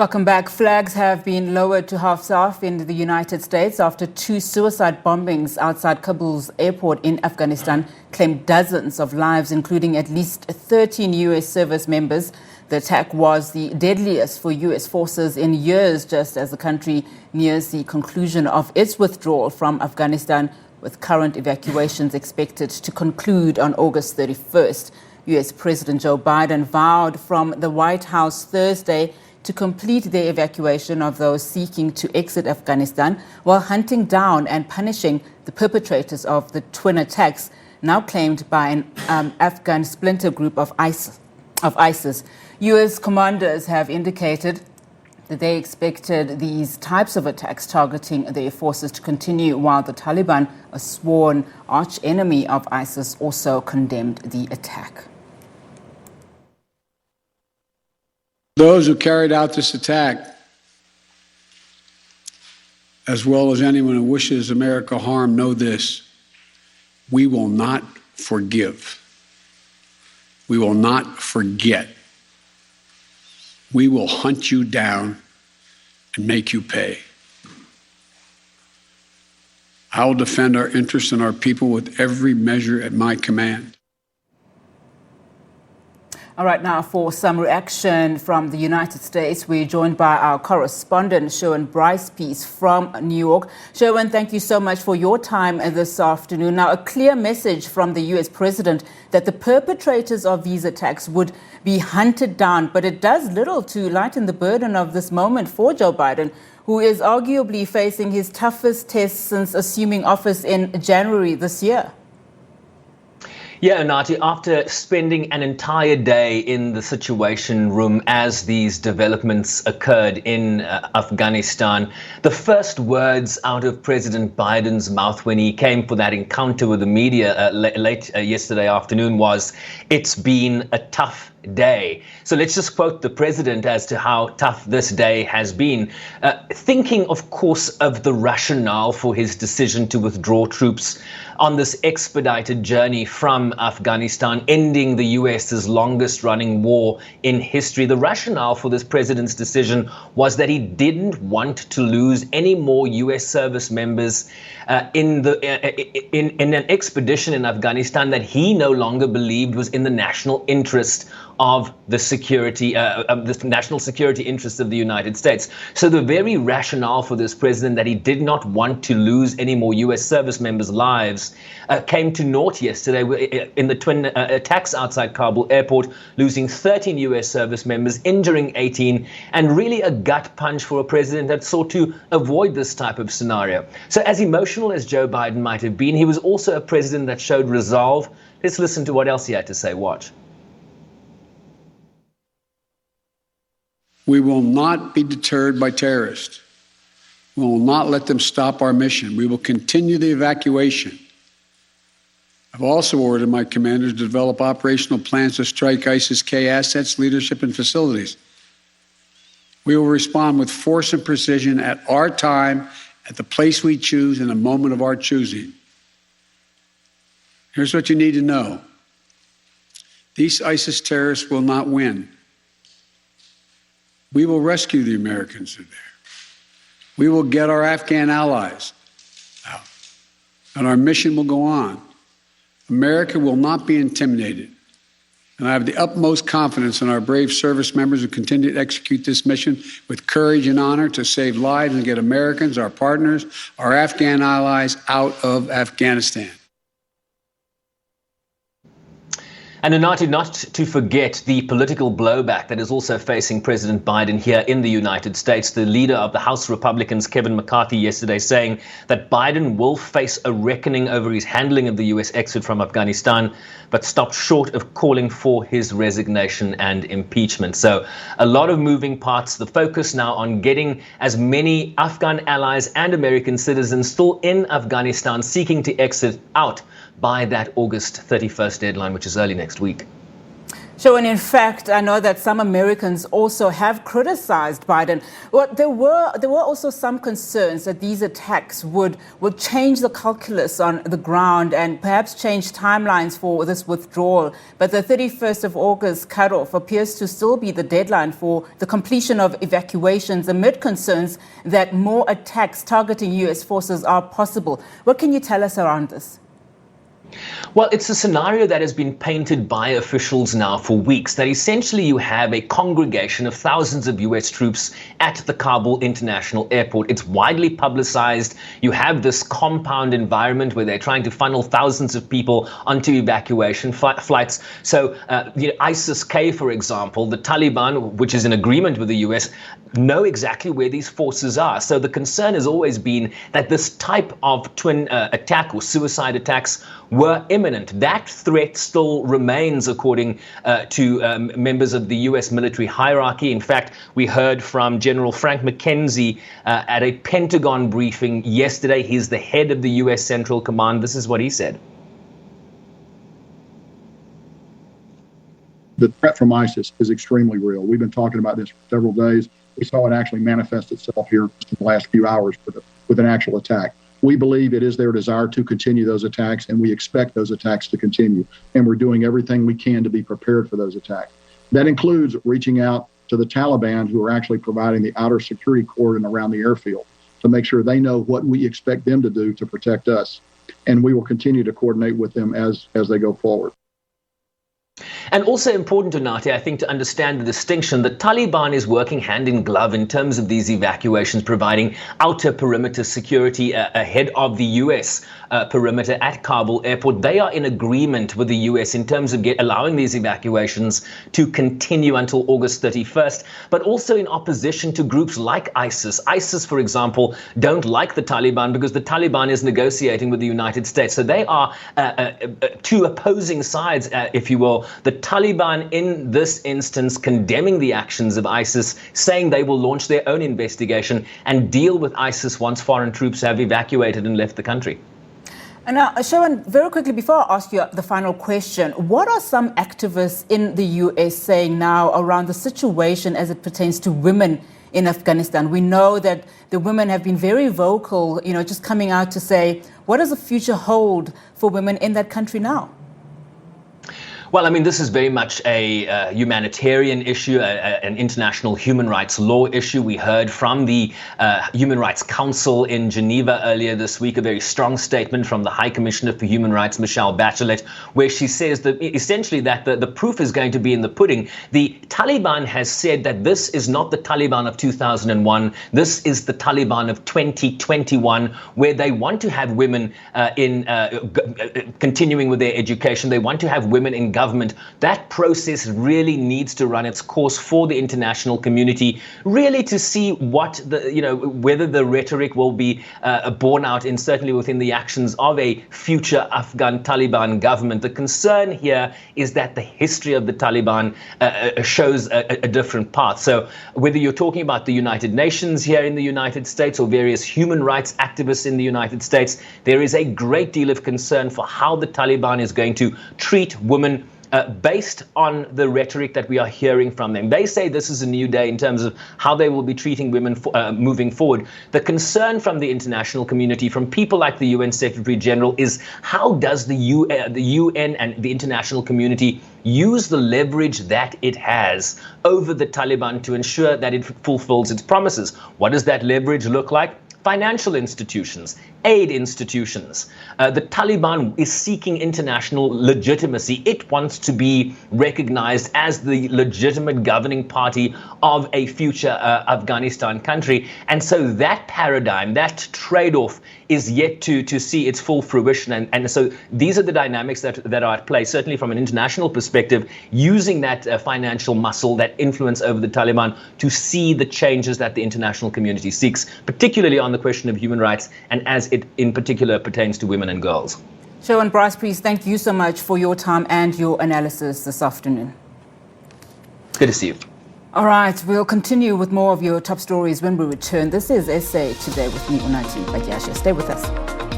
Welcome back. Flags have been lowered to half-staff in the United States after two suicide bombings outside Kabul's airport in Afghanistan claimed dozens of lives, including at least 13 U.S. service members. The attack was the deadliest for U.S. forces in years, just as the country nears the conclusion of its withdrawal from Afghanistan, with current evacuations expected to conclude on August 31st. U.S. President Joe Biden vowed from the White House Thursday to complete the evacuation of those seeking to exit Afghanistan while hunting down and punishing the perpetrators of the twin attacks now claimed by an Afghan splinter group of ISIS. U.S. commanders have indicated that they expected these types of attacks targeting their forces to continue, while the Taliban, a sworn arch-enemy of ISIS, also condemned the attack. Those who carried out this attack, as well as anyone who wishes America harm, know this: we will not forgive. We will not forget. We will hunt you down and make you pay. I will defend our interests and our people with every measure at my command. All right, now for some reaction from the United States, we're joined by our correspondent, Sherwin Bryce-Pease from New York. Sherwin, thank you so much for your time this afternoon. Now, a clear message from the U.S. president that the perpetrators of these attacks would be hunted down, but it does little to lighten the burden of this moment for Joe Biden, who is arguably facing his toughest test since assuming office in January this year. Yeah, Nati, after spending an entire day in the Situation Room as these developments occurred in Afghanistan, the first words out of President Biden's mouth when he came for that encounter with the media late yesterday afternoon was, "It's been a tough day." So let's just quote the president as to how tough this day has been. Thinking, of course, of the rationale for his decision to withdraw troops on this expedited journey from Afghanistan, ending the US's longest running war in history. The rationale for this president's decision was that he didn't want to lose any more US service members in an expedition in Afghanistan that he no longer believed was in the national interest of the national security interests of the United States. So the very rationale for this president that he did not want to lose any more US service members' lives came to naught yesterday in the twin attacks outside Kabul airport, losing 13 US service members, injuring 18, and really a gut punch for a president that sought to avoid this type of scenario. So as emotional as Joe Biden might have been, he was also a president that showed resolve. Let's listen to what else he had to say. Watch. We will not be deterred by terrorists. We will not let them stop our mission. We will continue the evacuation. I've also ordered my commanders to develop operational plans to strike ISIS-K assets, leadership, and facilities. We will respond with force and precision at our time, at the place we choose, in a moment of our choosing. Here's what you need to know. These ISIS terrorists will not win. We will rescue the Americans who are there. We will get our Afghan allies out, and our mission will go on. America will not be intimidated, and I have the utmost confidence in our brave service members who continue to execute this mission with courage and honor to save lives and get Americans, our partners, our Afghan allies out of Afghanistan. And not to forget the political blowback that is also facing President Biden here in the United States. The leader of the House Republicans, Kevin McCarthy, yesterday saying that Biden will face a reckoning over his handling of the U.S. exit from Afghanistan, but stopped short of calling for his resignation and impeachment. So a lot of moving parts. The focus now on getting as many Afghan allies and American citizens still in Afghanistan seeking to exit out by that August 31st deadline, which is early next week. So, and in fact, I know that some Americans also have criticized Biden. Well, there were also some concerns that these attacks would change the calculus on the ground and perhaps change timelines for this withdrawal. But the 31st of August cutoff appears to still be the deadline for the completion of evacuations amid concerns that more attacks targeting U.S. forces are possible. What can you tell us around this? Well, it's a scenario that has been painted by officials now for weeks, that essentially you have a congregation of thousands of U.S. troops at the Kabul International Airport. It's widely publicized. You have this compound environment where they're trying to funnel thousands of people onto evacuation flights. So ISIS-K, for example, the Taliban, which is in agreement with the U.S., know exactly where these forces are. So the concern has always been that this type of twin attack or suicide attacks were imminent. That threat still remains, according to members of the U.S. military hierarchy. In fact, we heard from General Frank McKenzie at a Pentagon briefing yesterday. He's the head of the U.S. Central Command. This is what he said. The threat from ISIS is extremely real. We've been talking about this for several days. We saw it actually manifest itself here in the last few hours with an actual attack. We believe it is their desire to continue those attacks, and we expect those attacks to continue. And we're doing everything we can to be prepared for those attacks. That includes reaching out to the Taliban, who are actually providing the outer security cordon around the airfield, to make sure they know what we expect them to do to protect us. And we will continue to coordinate with them as they go forward. And also important, Donati, I think, to understand the distinction. The Taliban is working hand in glove in terms of these evacuations, providing outer perimeter security ahead of the U.S. Perimeter at Kabul airport. They are in agreement with the U.S. in terms of allowing these evacuations to continue until August 31st, but also in opposition to groups like ISIS. ISIS, for example, don't like the Taliban because the Taliban is negotiating with the United States. So they are two opposing sides, if you will. The Taliban, in this instance, condemning the actions of ISIS, saying they will launch their own investigation and deal with ISIS once foreign troops have evacuated and left the country. And now, Sherwin, very quickly, before I ask you the final question, what are some activists in the U.S. saying now around the situation as it pertains to women in Afghanistan? We know that the women have been very vocal, just coming out to say, what does the future hold for women in that country now? Well, I mean, this is very much a humanitarian issue, an international human rights law issue. We heard from the Human Rights Council in Geneva earlier this week, a very strong statement from the High Commissioner for Human Rights, Michelle Bachelet, where she says that essentially that the proof is going to be in the pudding. The Taliban has said that this is not the Taliban of 2001. This is the Taliban of 2021, where they want to have women continuing with their education. They want to have women in government. That process really needs to run its course for the international community, really to see what whether the rhetoric will be borne out in certainly within the actions of a future Afghan Taliban government. The concern here is that the history of the Taliban shows a different path. So whether you're talking about the United Nations here in the United States or various human rights activists in the United States, there is a great deal of concern for how the Taliban is going to treat women based on the rhetoric that we are hearing from them. They say this is a new day in terms of how they will be treating women moving forward. The concern from the international community, from people like the UN Secretary General, is how does the UN and the international community use the leverage that it has over the Taliban to ensure that it fulfills its promises? What does that leverage look like? Financial institutions, aid institutions. The Taliban is seeking international legitimacy. It wants to be recognized as the legitimate governing party of a future Afghanistan country. And so that paradigm, that trade-off is yet to see its full fruition. And so these are the dynamics that are at play, certainly from an international perspective, using that financial muscle, that influence over the Taliban to see the changes that the international community seeks, particularly on the question of human rights and as it in particular pertains to women and girls. Sherwin Bryce-Pease, thank you so much for your time and your analysis this afternoon. Good to see you. All right, we'll continue with more of your top stories when we return. This is SA Today with me, Unati Bagyasha. Stay with us.